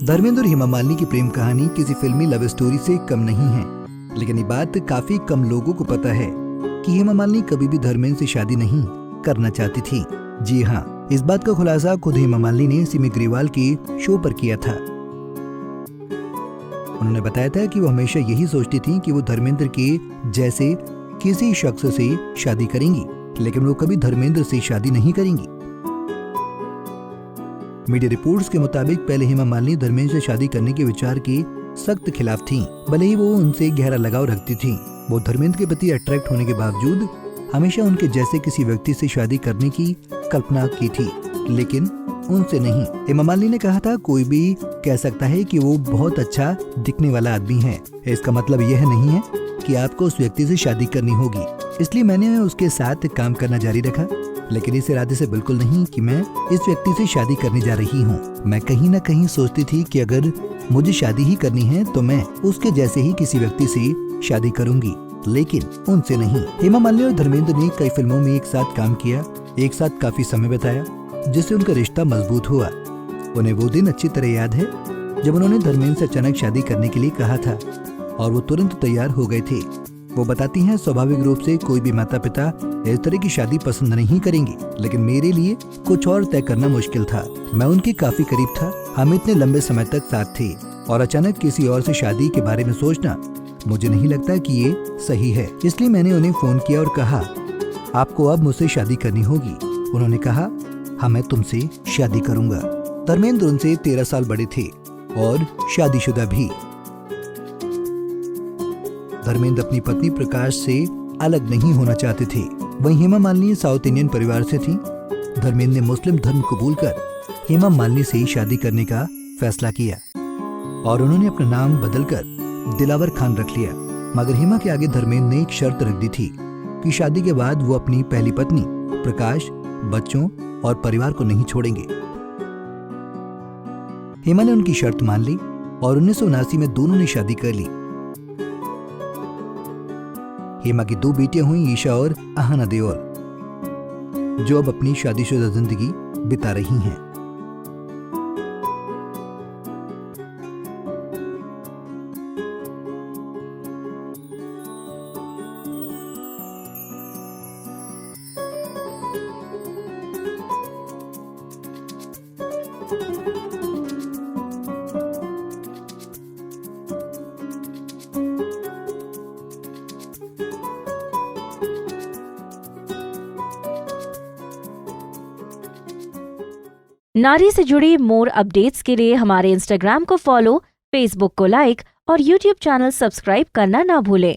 धर्मेंद्र और हेमा मालिनी की प्रेम कहानी किसी फिल्मी लव स्टोरी से कम नहीं है, लेकिन ये बात काफी कम लोगों को पता है कि हेमा मालिनी कभी भी धर्मेंद्र से शादी नहीं करना चाहती थी। जी हाँ, इस बात का खुलासा खुद हेमा मालिनी ने सिमी ग्रेवाल के शो पर किया था। उन्होंने बताया था कि वो हमेशा यही सोचती थी कि वो धर्मेंद्र के जैसे किसी शख्स से शादी करेंगी, लेकिन वो कभी धर्मेंद्र से शादी नहीं करेंगी। मीडिया रिपोर्ट्स के मुताबिक पहले हेमा मालिनी धर्मेंद्र से शादी करने के विचार के सख्त खिलाफ थीं, भले ही वो उनसे गहरा लगाव रखती थीं। वो धर्मेंद्र के प्रति अट्रैक्ट होने के बावजूद हमेशा उनके जैसे किसी व्यक्ति से शादी करने की कल्पना की थी, लेकिन उनसे नहीं। हेमा मालिनी ने कहा था, कोई भी कह सकता है कि वो बहुत अच्छा दिखने वाला आदमी है, इसका मतलब यह नहीं है कि आपको उस व्यक्ति से शादी करनी होगी। इसलिए मैंने उसके साथ काम करना जारी रखा, लेकिन इस इरादे से बिल्कुल नहीं कि मैं इस व्यक्ति से शादी करने जा रही हूँ। मैं कहीं न कहीं सोचती थी कि अगर मुझे शादी ही करनी है तो मैं उसके जैसे ही किसी व्यक्ति से शादी करूंगी, लेकिन उनसे नहीं। हेमा मालिनी और धर्मेंद्र ने कई फिल्मों में एक साथ काम किया, एक साथ काफी समय बिताया, जिससे उनका रिश्ता मजबूत हुआ। उन्हें वो दिन अच्छी तरह याद है जब उन्होंने धर्मेंद्र से अचानक शादी करने के लिए कहा था और वो तुरंत तैयार हो गए थे। वो बताती हैं, स्वाभाविक रूप से कोई भी माता पिता इस तरह की शादी पसंद नहीं करेंगे, लेकिन मेरे लिए कुछ और तय करना मुश्किल था। मैं उनके काफी करीब था, हम इतने लंबे समय तक साथ थे और अचानक किसी और से शादी के बारे में सोचना मुझे नहीं लगता कि ये सही है। इसलिए मैंने उन्हें फोन किया और कहा, आपको अब मुझसे शादी करनी होगी। उन्होंने कहा, हाँ मैं तुमसे शादी करूंगा। धर्मेंद्र उनसे 13 साल बड़े थे और शादीशुदा भी। धर्मेंद्र अपनी पत्नी प्रकाश से अलग नहीं होना चाहते थे। वहीं हेमा मालिनी साउथ इंडियन परिवार से थी। धर्मेंद्र ने मुस्लिम धर्म कबूल कर हेमा मालिनी से शादी करने का फैसला किया और उन्होंने अपना नाम बदलकर दिलावर खान रख लिया। मगर हेमा के आगे धर्मेंद्र ने एक शर्त रख दी थी कि शादी के बाद वो अपनी पहली पत्नी प्रकाश, बच्चों और परिवार को नहीं छोड़ेंगे। हेमा ने उनकी शर्त मान ली और 1979 में दोनों ने शादी कर ली। हेमा की 2 बेटियां हुई, ईशा और आहना देओल, जो अब अपनी शादीशुदा जिंदगी बिता रही हैं। नारी से जुड़ी मोर अपडेट्स के लिए हमारे इंस्टाग्राम को फॉलो, फेसबुक को लाइक और यूट्यूब चैनल सब्सक्राइब करना ना भूलें।